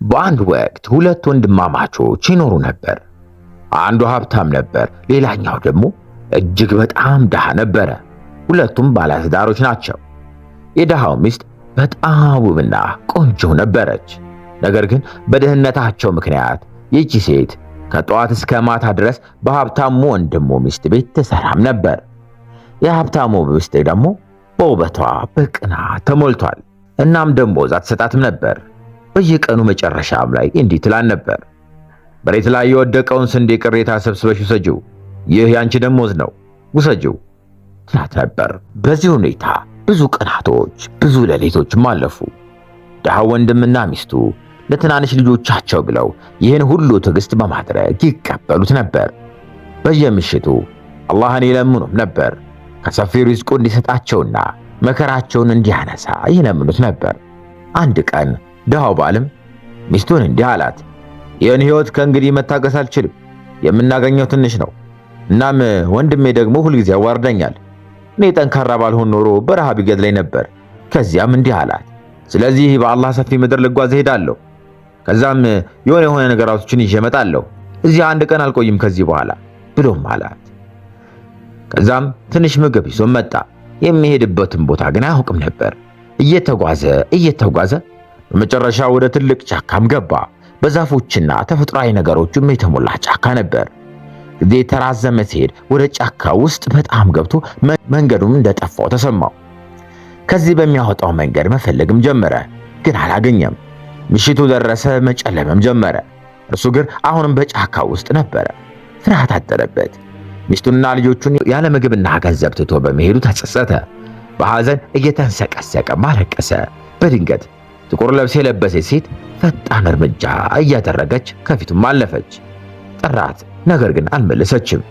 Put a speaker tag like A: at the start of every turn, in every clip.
A: በአንድ ወቅት ሁለት ወንድማማቾች ይኖሩ ነበር። አንዱ ሀብታም ነበር፣ ሌላኛው ደግሞ እጅግ በጣም ድሃ ነበረ። ሁለቱም ባለትዳሮች ናቸው። የድሃው ሚስት በጣም ውብና ቆንጆ ነበረች። ነገር ግን በድህነታቸው ምክንያት ይህች ሴት ከጠዋት እስከ ማታ ድረስ በሀብታሙ ወንድሙ ሚስት ቤት ትሰራም ነበር። የሀብታሙ ሚስት ደግሞ በውበቷ በቅናት ተሞልቷል። እናም ደሞዝ አትሰጣትም ነበር። በየቀኑ መጨረሻም ላይ እንዲህ ትላን ነበር፣ መሬት ላይ የወደቀውን ስንዴ ቅሬታ ሰብስበሽ ውሰጂው፣ ይህ ያንቺ ደሞዝ ነው፣ ውሰጂው ትላት ነበር። በዚህ ሁኔታ ብዙ ቀናቶች፣ ብዙ ሌሊቶችም አለፉ። ድሃው ወንድምና ሚስቱ ለትናንሽ ልጆቻቸው ብለው ይህን ሁሉ ትዕግስት በማድረግ ይቀበሉት ነበር። በየምሽቱ አላህን ይለምኑም ነበር። ከሰፊው ሪዝቁ እንዲሰጣቸውና መከራቸውን እንዲያነሳ ይለምኑት ነበር። አንድ ቀን ድሃው ባልም ሚስቱን እንዲህ አላት፣ ይህን ሕይወት ከእንግዲህ መታገስ አልችልም። የምናገኘው ትንሽ ነው። እናም ወንድሜ ደግሞ ሁልጊዜ ያዋርደኛል። እኔ ጠንካራ ባልሆን ኖሮ በረሃብ ይገድለኝ ነበር። ከዚያም እንዲህ አላት፣ ስለዚህ በአላህ ሰፊ ምድር ልጓዝ እሄዳለሁ። ከዛም የሆነ ነገራቶችን ይዤ እመጣለሁ። እዚህ አንድ ቀን አልቆይም ከዚህ በኋላ ብሎም አላት። ከዛም ትንሽ ምግብ ይዞ መጣ። የሚሄድበትን ቦታ ግን አያውቅም ነበር። እየተጓዘ በመጨረሻ ወደ ትልቅ ጫካም ገባ። በዛፎችና ተፈጥሯዊ ነገሮችም የተሞላ ጫካ ነበር። ጊዜ ተራዘመ ሲሄድ ወደ ጫካ ውስጥ በጣም ገብቶ መንገዱም እንደጠፋው ተሰማው። ከዚህ በሚያወጣው መንገድ መፈለግም ጀመረ፣ ግን አላገኘም። ምሽቱ ደረሰ፣ መጨለምም ጀመረ። እርሱ ግን አሁንም በጫካ ውስጥ ነበረ። ፍርሃት አደረበት። ሚስቱንና ልጆቹን ያለ ምግብና ገንዘብ ትቶ በመሄዱ ተጸጸተ። በሐዘን እየተንሰቀሰቀ ማለቀሰ። በድንገት ጥቁር ልብስ የለበሰች ሴት ፈጣን እርምጃ እያደረገች ከፊቱም አለፈች። ጠራት፣ ነገር ግን አልመለሰችም።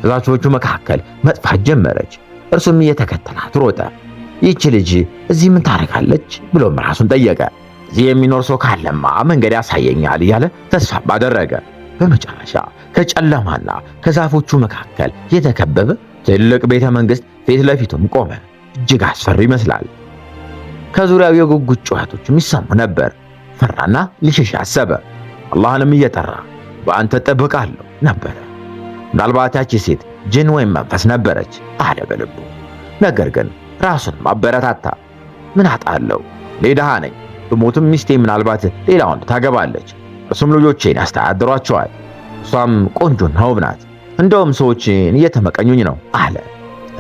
A: በዛፎቹ መካከል መጥፋት ጀመረች። እርሱም እየተከተላት ሮጠ። ይህች ልጅ እዚህ ምን ታደርጋለች ብሎም ራሱን ጠየቀ። እዚህ የሚኖር ሰው ካለማ መንገድ ያሳየኛል እያለ ተስፋ አደረገ። በመጨረሻ ከጨለማና ከዛፎቹ መካከል የተከበበ ትልቅ ቤተ መንግሥት ፊት ለፊቱም ቆመ። እጅግ አስፈሪ ይመስላል። ከዙሪያው የጉጉት ጩኸቶችም ይሰሙ ነበር። ፈራና ሊሸሽ አሰበ። አላህንም እየጠራ በአንተ እጠብቃለሁ ነበረ። ምናልባት ያቺ ሴት ጅን ወይም መንፈስ ነበረች አለ በልቡ። ነገር ግን ራሱን ማበረታታ። ምን አጣለው? እኔ ድሃ ነኝ። ብሞትም ሚስቴ ምናልባት ሌላ ወንድ ታገባለች። እሱም ልጆቼን ያስተዳድሯቸዋል። እሷም ቆንጆና ውብ ናት። እንደውም ሰዎችን እየተመቀኙኝ ነው አለ።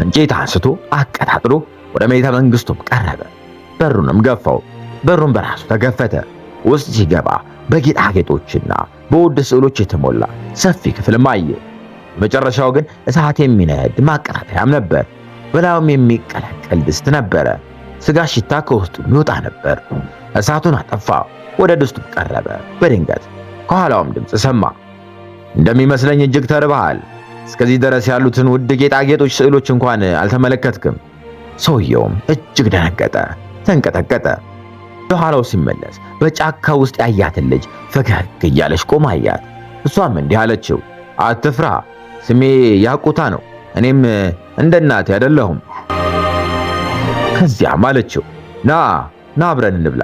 A: እንጨት አንስቶ አቀጣጥሎ ወደ ቤተ መንግሥቱም ቀረበ። በሩንም ገፋው። በሩም በራሱ ተከፈተ። ውስጥ ሲገባ በጌጣጌጦችና በውድ ስዕሎች የተሞላ ሰፊ ክፍልም አየ። በመጨረሻው ግን እሳት የሚነድ ማቀጣጠያም ነበር። በላዩም የሚቀለቀል ድስት ነበረ። ስጋ ሽታ ከውስጡ ይወጣ ነበር። እሳቱን አጠፋ። ወደ ድስቱ ቀረበ። በድንገት ከኋላውም ድምፅ ሰማ። እንደሚመስለኝ እጅግ ተርበሃል። እስከዚህ ድረስ ያሉትን ውድ ጌጣጌጦች፣ ስዕሎች እንኳን አልተመለከትክም። ሰውየውም እጅግ ደነገጠ፣ ተንቀጠቀጠ። በኋላው ሲመለስ በጫካ ውስጥ ያያትን ልጅ ፈገግ እያለች ቆማ አያት። እሷም እንዲህ አለችው፣ አትፍራ፣ ስሜ ያቁታ ነው። እኔም እንደ እናቴ አይደለሁም። ከዚያም አለችው፣ ና አብረን እንብላ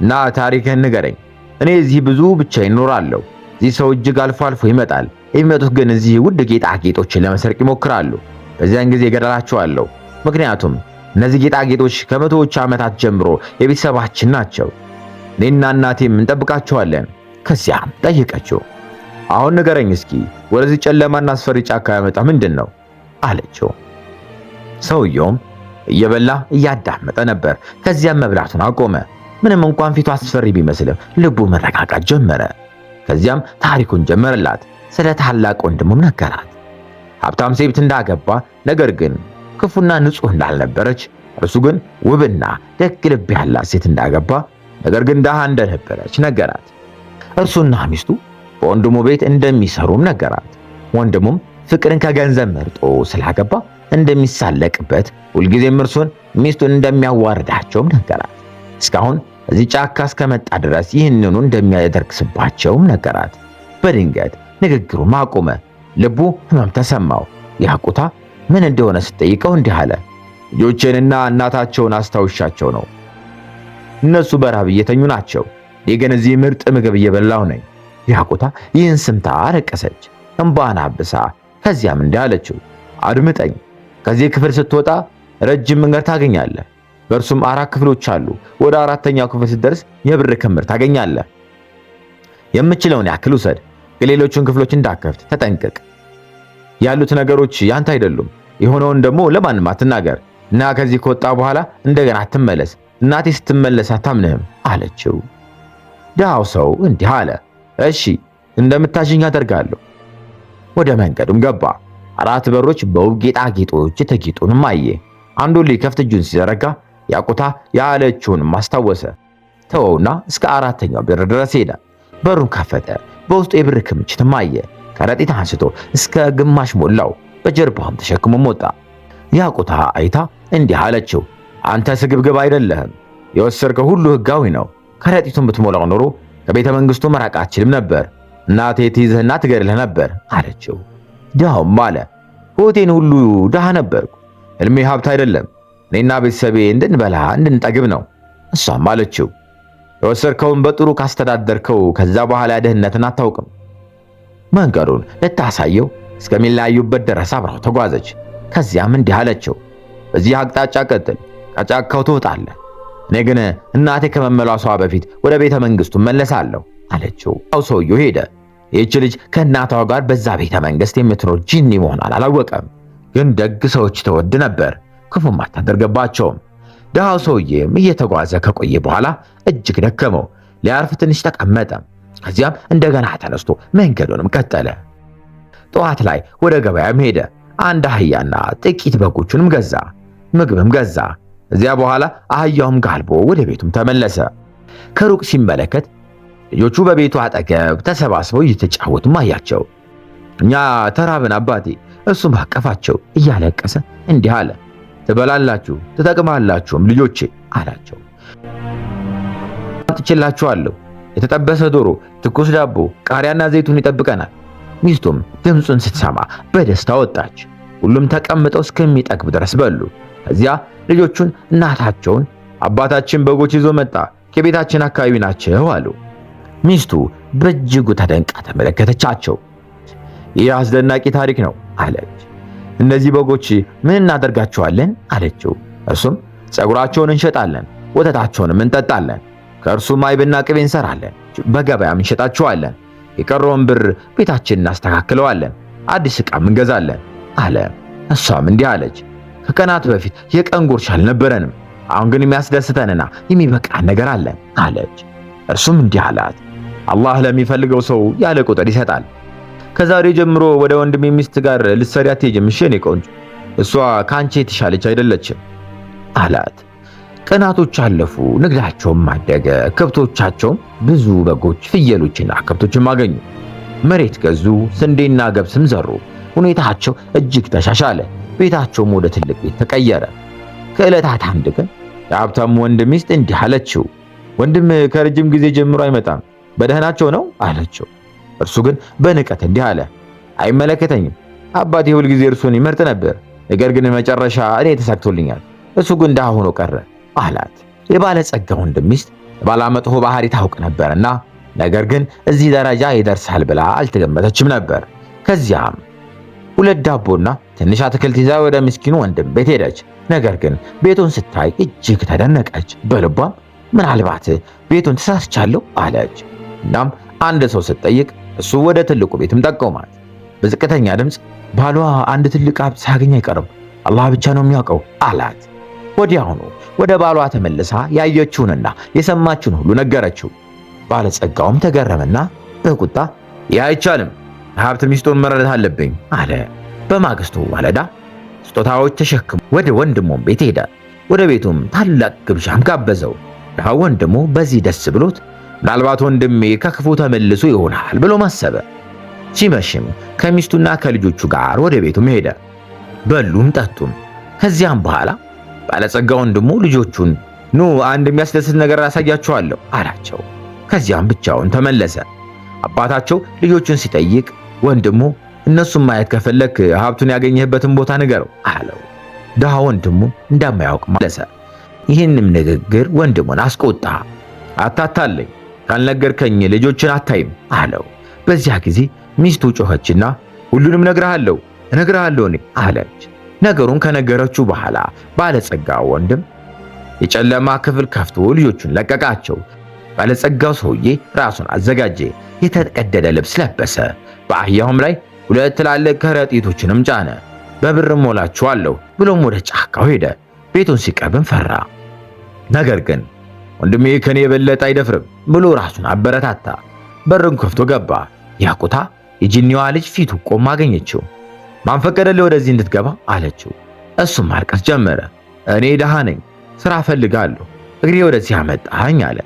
A: እና ታሪክህን ንገረኝ። እኔ እዚህ ብዙ ብቻዬን እኖራለሁ። እዚህ ሰው እጅግ አልፎ አልፎ ይመጣል። የሚመጡት ግን እዚህ ውድ ጌጣጌጦችን ለመስረቅ ይሞክራሉ። በዚያን ጊዜ እገድላቸዋለሁ። ምክንያቱም እነዚህ ጌጣጌጦች ከመቶዎች ዓመታት ጀምሮ የቤተሰባችን ናቸው። እኔና እናቴም እንጠብቃቸዋለን። ከዚያም ጠየቀችው፣ አሁን ንገረኝ እስኪ ወደዚህ ጨለማና አስፈሪ ጫካ ያመጣ ምንድን ነው አለችው። ሰውየውም እየበላ እያዳመጠ ነበር። ከዚያም መብላቱን አቆመ። ምንም እንኳን ፊቱ አስፈሪ ቢመስልም ልቡ መረጋጋት ጀመረ። ከዚያም ታሪኩን ጀመረላት። ስለ ታላቅ ወንድሙም ነገራት። ሀብታም ሴት እንዳገባ፣ ነገር ግን ክፉና ንጹሕ እንዳልነበረች፣ እርሱ ግን ውብና ደግ ልብ ያላት ሴት እንዳገባ፣ ነገር ግን ድሃ እንደነበረች ነገራት። እርሱና ሚስቱ በወንድሙ ቤት እንደሚሰሩም ነገራት። ወንድሙም ፍቅርን ከገንዘብ መርጦ ስላገባ እንደሚሳለቅበት፣ ሁልጊዜም እርሱን ሚስቱን እንደሚያዋርዳቸውም ነገራት። እስካሁን እዚህ ጫካ እስከመጣ ድረስ ይህንኑ እንደሚያደርግባቸውም ነገራት። በድንገት ንግግሩን አቆመ። ልቡ ሕመም ተሰማው። ያቁታ ምን እንደሆነ ስትጠይቀው እንዲህ አለ፣ ልጆቼንና እናታቸውን አስታውሻቸው ነው። እነሱ በረሃብ እየተኙ ናቸው። እኔ ግን እዚህ ምርጥ ምግብ እየበላሁ ነኝ። ያቁታ ይህን ስምታ አለቀሰች፣ እንባን አብሳ። ከዚያም እንዲህ አለችው፣ አድምጠኝ። ከዚህ ክፍል ስትወጣ ረጅም መንገድ ታገኛለህ። በእርሱም 4 ክፍሎች አሉ። ወደ 4ኛው ክፍል ስትደርስ የብር ክምር ታገኛለህ። የምችለውን ያክል ውሰድ፣ የሌሎቹን ክፍሎች እንዳከፍት ተጠንቀቅ። ያሉት ነገሮች ያንተ አይደሉም። የሆነውን ደግሞ ለማንም አትናገር እና ከዚህ ከወጣ በኋላ እንደገና አትመለስ። እናቴ ስትመለስ አታምንህም አለችው። ድሃው ሰው እንዲህ አለ፣ እሺ እንደምታዥኝ አደርጋለሁ። ወደ መንገዱም ገባ። 4 በሮች በውብ ጌጣጌጦች የተጌጡንም አየ። አንዱን ሊከፍት እጁን ሲዘረጋ ያቁታ ያለችውን ማስታወሰ። ተወውና እስከ 4ኛው በር ድረስ ሄደ። በሩን ከፈተ። በውስጡ የብር ክምችትም አየ። ከረጢት አንስቶ እስከ ግማሽ ሞላው። በጀርባውም ተሸክሞም ወጣ። ያቁታ አይታ እንዲህ አለችው፣ አንተ ስግብግብ አይደለህም። የወሰድከው ሁሉ ሕጋዊ ነው። ከረጢቱን ብትሞላው ኖሮ ከቤተ መንግስቱ መራቅ አትችልም ነበር። እናቴ ትይዝህና ትገድልህ ነበር አለችው። ድሃውም አለ፣ ሕይወቴን ሁሉ ድሃ ነበርኩ። ሕልሜ ሀብት አይደለም፣ እኔና ቤተሰቤ እንድንበላ እንድንጠግብ ነው። እሷም አለችው፣ የወሰድከውን በጥሩ ካስተዳደርከው ከዛ በኋላ ድህነትን አታውቅም። መንገዱን ልታሳየው እስከሚለያዩበት ድረስ አብራው ተጓዘች። ከዚያም እንዲህ አለችው፣ በዚህ አቅጣጫ ቀጥል፣ ከጫካው ትወጣለህ። እኔ ግን እናቴ ከመመላሷ በፊት ወደ ቤተ መንግስቱ መለሳለሁ አለችው። ሰውየው ሄደ። ይህች ልጅ ከእናቷ ጋር በዛ ቤተ መንግስት የምትኖር ጂኒ መሆኗን አላወቀም። ግን ደግ ሰዎች ተወድ ነበር፣ ክፉም አታደርገባቸውም። ድሃው ሰውዬም እየተጓዘ ከቆየ በኋላ እጅግ ደከመው። ሊያርፍ ትንሽ ተቀመጠ። ከዚያም እንደገና ተነስቶ መንገዱንም ቀጠለ። ጠዋት ላይ ወደ ገበያም ሄደ። አንድ አህያና ጥቂት በጎቹንም ገዛ፣ ምግብም ገዛ። እዚያ በኋላ አህያውም ጋልቦ ወደ ቤቱም ተመለሰ። ከሩቅ ሲመለከት ልጆቹ በቤቱ አጠገብ ተሰባስበው እየተጫወቱ አያቸው። እኛ ተራብን አባቴ። እሱም አቀፋቸው እያለቀሰ እንዲህ አለ፣ ትበላላችሁ ትጠቅማላችሁም ልጆቼ አላቸው። አጥቼላችኋለሁ፣ የተጠበሰ ዶሮ፣ ትኩስ ዳቦ፣ ቃሪያና ዘይቱን ይጠብቀናል። ሚስቱም ድምፁን ስትሰማ በደስታ ወጣች። ሁሉም ተቀምጠው እስከሚጠግብ ድረስ በሉ። ከዚያ ልጆቹን እናታቸውን አባታችን በጎች ይዞ መጣ፣ ከቤታችን አካባቢ ናቸው አሉ። ሚስቱ በእጅጉ ተደንቃ ተመለከተቻቸው። ይህ አስደናቂ ታሪክ ነው አለች። እነዚህ በጎች ምን እናደርጋቸዋለን አለችው። እርሱም ፀጉራቸውን እንሸጣለን፣ ወተታቸውንም እንጠጣለን፣ ከእርሱም አይብና ቅቤ እንሰራለን፣ በገበያም እንሸጣቸዋለን። የቀረውን ብር ቤታችንን እናስተካክለዋለን፣ አዲስ ዕቃም እንገዛለን አለ። እሷም እንዲህ አለች፣ ከቀናት በፊት የቀን ጉርሻ አልነበረንም፣ አሁን ግን የሚያስደስተንና የሚበቃን ነገር አለን አለች። እርሱም እንዲህ አላት፣ አላህ ለሚፈልገው ሰው ያለ ቁጥር ይሰጣል። ከዛሬ ጀምሮ ወደ ወንድሜ ሚስት ጋር ልትሰሪ አትሄጂም እሺ የኔ ቆንጆ፣ እሷ ካንቺ የተሻለች አይደለችም አላት። ቀናቶች አለፉ፣ ንግዳቸውም አደገ። ከብቶቻቸውም ብዙ በጎች፣ ፍየሎችና ከብቶችም አገኙ። መሬት ገዙ፣ ስንዴና ገብስም ዘሩ። ሁኔታቸው እጅግ ተሻሻለ። ቤታቸውም ወደ ትልቅ ቤት ተቀየረ። ከዕለታት አንድ ቀን የሀብታሙ ወንድም ሚስት እንዲህ አለችው፣ ወንድም ከረጅም ጊዜ ጀምሮ አይመጣም፣ በደህናቸው ነው አለችው። እርሱ ግን በንቀት እንዲህ አለ፣ አይመለከተኝም። አባቴ ሁል ጊዜ እርሱን ይመርጥ ነበር፣ ነገር ግን መጨረሻ እኔ ተሳክቶልኛል፣ እሱ ግን ድሃ ሆኖ ቀረ አላት። የባለጸጋ ወንድም ሚስት ባለመጥፎ ባህሪ ታውቅ ነበርና ነገር ግን እዚህ ደረጃ ይደርሳል ብላ አልተገመተችም ነበር። ከዚያም 2 ዳቦና ትንሽ አትክልት ይዛ ወደ ምስኪኑ ወንድም ቤት ሄደች። ነገር ግን ቤቱን ስታይ እጅግ ተደነቀች። በልቧም ምናልባት ቤቱን ተሳስቻለሁ አለች። እናም አንድ ሰው ስትጠይቅ እሱ ወደ ትልቁ ቤትም ጠቆማት። በዝቅተኛ ድምፅ ባሏ አንድ ትልቅ ሀብት ሳያገኝ አይቀርም፣ አላህ ብቻ ነው የሚያውቀው አላት። ወዲያውኑ ወደ ባሏ ተመልሳ ያየችውንና የሰማችውን ሁሉ ነገረችው። ባለጸጋውም ተገረመና በቁጣ ይህ አይቻልም፣ ሀብት ሚስቱን መረዳት አለብኝ አለ። በማግስቱ ማለዳ ስጦታዎች ተሸክሞ ወደ ወንድሙም ቤት ሄደ። ወደ ቤቱም ታላቅ ግብዣም ጋበዘው። ድሃው ወንድሙ በዚህ ደስ ብሎት ምናልባት ወንድሜ ከክፉ ተመልሶ ይሆናል ብሎ ማሰበ። ሲመሽም ከሚስቱና ከልጆቹ ጋር ወደ ቤቱም ሄደ። በሉም ጠጡም። ከዚያም በኋላ ባለጸጋ ወንድሙ ልጆቹን ኑ አንድ የሚያስደስት ነገር አሳያችኋለሁ አላቸው። ከዚያም ብቻውን ተመለሰ። አባታቸው ልጆቹን ሲጠይቅ ወንድሙ እነሱን ማየት ከፈለክ ሀብቱን ያገኘህበትን ቦታ ንገረው አለው። ድሃ ወንድሙ እንደማያውቅ መለሰ። ይህንም ንግግር ወንድሙን አስቆጣ። አታታለኝ፣ ካልነገርከኝ ልጆችን አታይም አለው። በዚያ ጊዜ ሚስቱ ጮኸችና ሁሉንም እነግርሃለሁ እኔ አለች። ነገሩን ከነገረችው በኋላ ባለጸጋው ወንድም የጨለማ ክፍል ከፍቶ ልጆቹን ለቀቃቸው። ባለጸጋው ሰውዬ ራሱን አዘጋጀ። የተቀደደ ልብስ ለበሰ። በአህያውም ላይ 2 ትላልቅ ከረጢቶችንም ጫነ። በብር ሞላችኋለሁ ብሎም ወደ ጫካው ሄደ። ቤቱን ሲቀርብም ፈራ። ነገር ግን ወንድሜ ከኔ የበለጠ አይደፍርም ብሎ ራሱን አበረታታ። በሩን ከፍቶ ገባ። ያቁታ የጂኒዋ ልጅ ፊቱ ቆማ አገኘችው። ማን ፈቀደልህ ወደዚህ እንድትገባ አለችው። እሱም ማልቀስ ጀመረ። እኔ ደሃ ነኝ፣ ስራ ፈልጋለሁ፣ እግሬ ወደዚህ አመጣኝ አለ።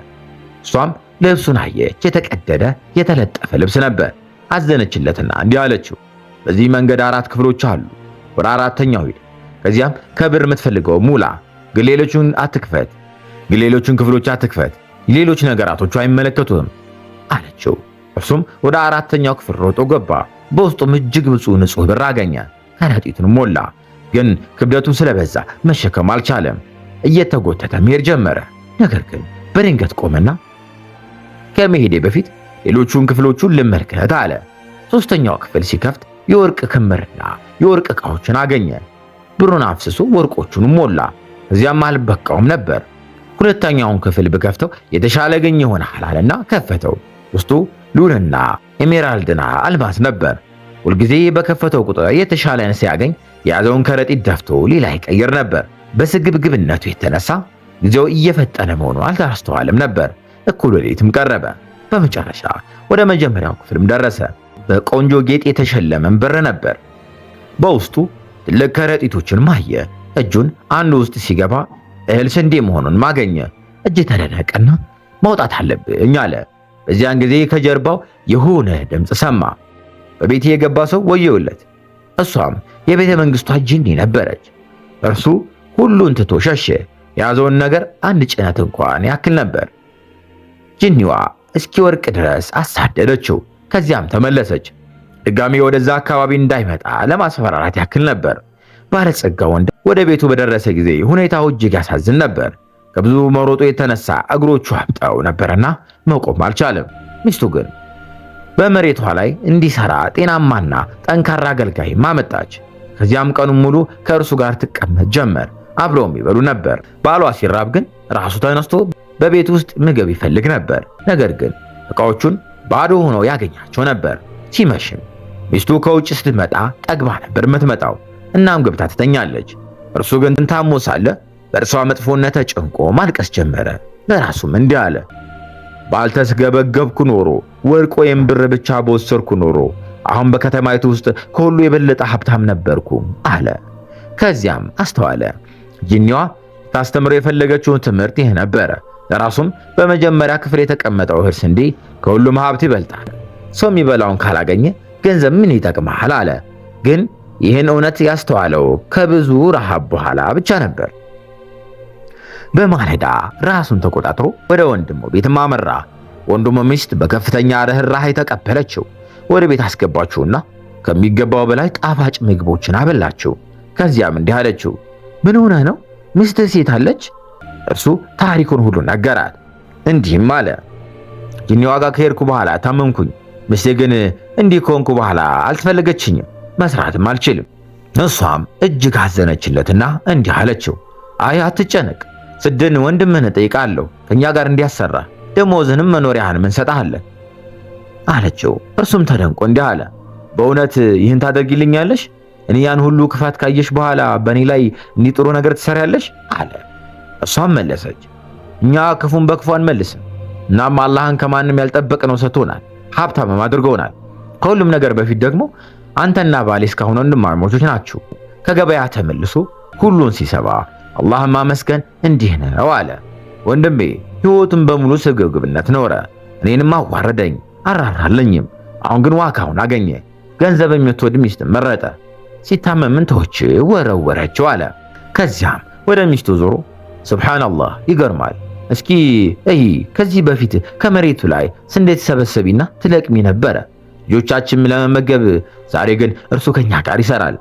A: እሷም ልብሱን አየች። የተቀደደ የተለጠፈ ልብስ ነበር። አዘነችለትና እንዲህ አለችው፣ በዚህ መንገድ 4 ክፍሎች አሉ። ወደ 4ኛው ሂድ። ከዚያም ከብር የምትፈልገው ሙላ፣ ግን ሌሎቹን ክፍሎች አትክፈት። ሌሎች ነገራቶቹ አይመለከቱህም አለችው። እርሱም ወደ 4ኛው ክፍል ሮጦ ገባ። በውስጡም እጅግ ብዙ ንጹህ ብር አገኘ። ከረጢቱን ሞላ፣ ግን ክብደቱ ስለበዛ መሸከም አልቻለም። እየተጎተተ መሄድ ጀመረ። ነገር ግን በድንገት ቆመና ከመሄዴ በፊት ሌሎቹን ክፍሎቹን ልመልከት አለ። 3ኛው ክፍል ሲከፍት የወርቅ ክምርና የወርቅ ዕቃዎችን አገኘ። ብሩን አፍስሶ ወርቆቹን ሞላ። እዚያም አልበቃውም ነበር። 2ኛውን ክፍል ብከፍተው የተሻለ ገኝ ይሆናል አለና ከፈተው። ውስጡ ሉልና ኤሜራልድና አልማዝ ነበር። ሁልጊዜ በከፈተው ቁጥር የተሻለን ሲያገኝ የያዘውን ከረጢት ደፍቶ ሌላ ይቀይር ነበር። በስግብግብነቱ የተነሳ ጊዜው እየፈጠነ መሆኑ አልታስተዋልም ነበር። እኩለ ሌሊትም ቀረበ። በመጨረሻ ወደ መጀመሪያው ክፍልም ደረሰ። በቆንጆ ጌጥ የተሸለመም በር ነበር። በውስጡ ትልቅ ከረጢቶችን ማየ። እጁን አንዱ ውስጥ ሲገባ እህል ስንዴ መሆኑን ማገኘ። እጅ ተደነቀና መውጣት አለብኝ አለ። በዚያን ጊዜ ከጀርባው የሆነ ድምፅ ሰማ። በቤቴ የገባ ሰው ወየውለት። እሷም የቤተ መንግስቷ ጂኒ ነበረች። እርሱ ሁሉን ትቶ ሸሸ። የያዘውን ነገር አንድ ጭነት እንኳን ያክል ነበር። ጂኒዋ እስኪወርቅ ድረስ አሳደደችው። ከዚያም ተመለሰች። ድጋሚ ወደዛ አካባቢ እንዳይመጣ ለማስፈራራት ያክል ነበር። ባለጸጋ ወንድ ወደ ቤቱ በደረሰ ጊዜ ሁኔታው እጅግ ያሳዝን ነበር። ከብዙ መሮጡ የተነሳ እግሮቹ አብጠው ነበርና መቆም አልቻለም። ሚስቱ ግን በመሬቷ ላይ እንዲሰራ ጤናማና ጠንካራ አገልጋይ ማመጣች። ከዚያም ቀኑን ሙሉ ከእርሱ ጋር ትቀመጥ ጀመር። አብረውም ይበሉ ነበር። ባሏ ሲራብ ግን ራሱ ተነስቶ በቤት ውስጥ ምግብ ይፈልግ ነበር። ነገር ግን ዕቃዎቹን ባዶ ሆነው ያገኛቸው ነበር። ሲመሽም ሚስቱ ከውጭ ስትመጣ ጠግባ ነበር የምትመጣው። እናም ገብታ ትተኛለች። እርሱ ግን ታሞ ሳለ በእርሷ መጥፎነት ተጨንቆ ማልቀስ ጀመረ። ለራሱም እንዲህ አለ፣ ባልተስገበገብኩ ኖሮ ወርቅ ወይም ብር ብቻ በወሰድኩ ኖሮ አሁን በከተማይቱ ውስጥ ከሁሉ የበለጠ ሀብታም ነበርኩ አለ። ከዚያም አስተዋለ። ጂኒዋ ታስተምረው የፈለገችውን ትምህርት ይህ ነበረ። ለራሱም በመጀመሪያ ክፍል የተቀመጠው እህል ስንዴ ከሁሉም ሀብት ይበልጣል። ሰው የሚበላውን ካላገኘ ገንዘብ ምን ይጠቅማል አለ። ግን ይህን እውነት ያስተዋለው ከብዙ ረሃብ በኋላ ብቻ ነበር። በማለዳ ራሱን ተቆጣጥሮ ወደ ወንድሙ ቤት አመራ። ወንድሙ ሚስት በከፍተኛ ርህራሄ ተቀበለችው። ወደ ቤት አስገባችውና ከሚገባው በላይ ጣፋጭ ምግቦችን አበላችው። ከዚያም እንዲህ አለችው፣ ምን ሆነ ነው? ሚስትህ ሴት አለች? እርሱ ታሪኩን ሁሉ ነገራት። እንዲህም አለ፣ ጂኒዋ ጋር ከሄድኩ በኋላ ታመምኩኝ። ሚስቴ ግን እንዲህ ከሆንኩ በኋላ አልተፈለገችኝም፣ መስራትም አልችልም። እሷም እጅግ አዘነችለትና እንዲህ አለችው፣ አይ አትጨነቅ፣ ስድን ወንድምህን እጠይቃለሁ ከኛ ጋር እንዲያሰራ ደሞዝንም መኖሪያህንም እንሰጣለን አለችው። እርሱም ተደንቆ እንዲህ አለ፣ በእውነት ይህን ታደርጊልኛለሽ? እኔ ያን ሁሉ ክፋት ካየሽ በኋላ በእኔ ላይ እንዲህ ጥሩ ነገር ትሰሪያለሽ አለ። እሷም መለሰች፣ እኛ ክፉን በክፉ አንመልስም። እናም አላህን ከማንም ያልጠበቅነው ሰጥቶናል፣ ሀብታምም አድርገውናል። ከሁሉም ነገር በፊት ደግሞ አንተና ባሌ እስካሁን ወንድማማቾች ናችሁ። ከገበያ ተመልሶ ሁሉን ሲሰባ አላህን ማመስገን እንዲህ ነው አለ። ወንድሜ ሕይወቱን በሙሉ ስግብግብነት ኖረ። እኔንም አዋረደኝ፣ አራራለኝም። አሁን ግን ዋካውን አገኘ። ገንዘብ የምትወድ ሚስት መረጠ። ሲታመምን ተወች ወረወረችው አለ። ከዚያም ወደ ሚስቱ ዞሮ ሱብሃንአላህ ይገርማል። እስኪ ከዚህ በፊት ከመሬቱ ላይ ስንዴ ትሰበሰቢና ትለቅሚ ነበረ ልጆቻችን ለመመገብ። ዛሬ ግን እርሱ ከኛ ጋር ይሰራል።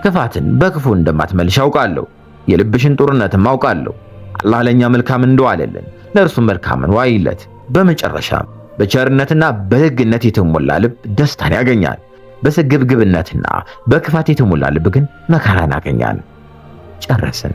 A: ክፋትን በክፉ እንደማትመልሽ አውቃለሁ። የልብሽን ጦርነትም አውቃለሁ። አላህ ለኛ መልካም እንደዋለልን ለእርሱ መልካምን ዋይለት። በመጨረሻም በቸርነትና በደግነት የተሞላ ልብ ደስታን ያገኛል። በስግብግብነትና በክፋት የተሞላ ልብ ግን መከራን ያገኛል። ጨረስን።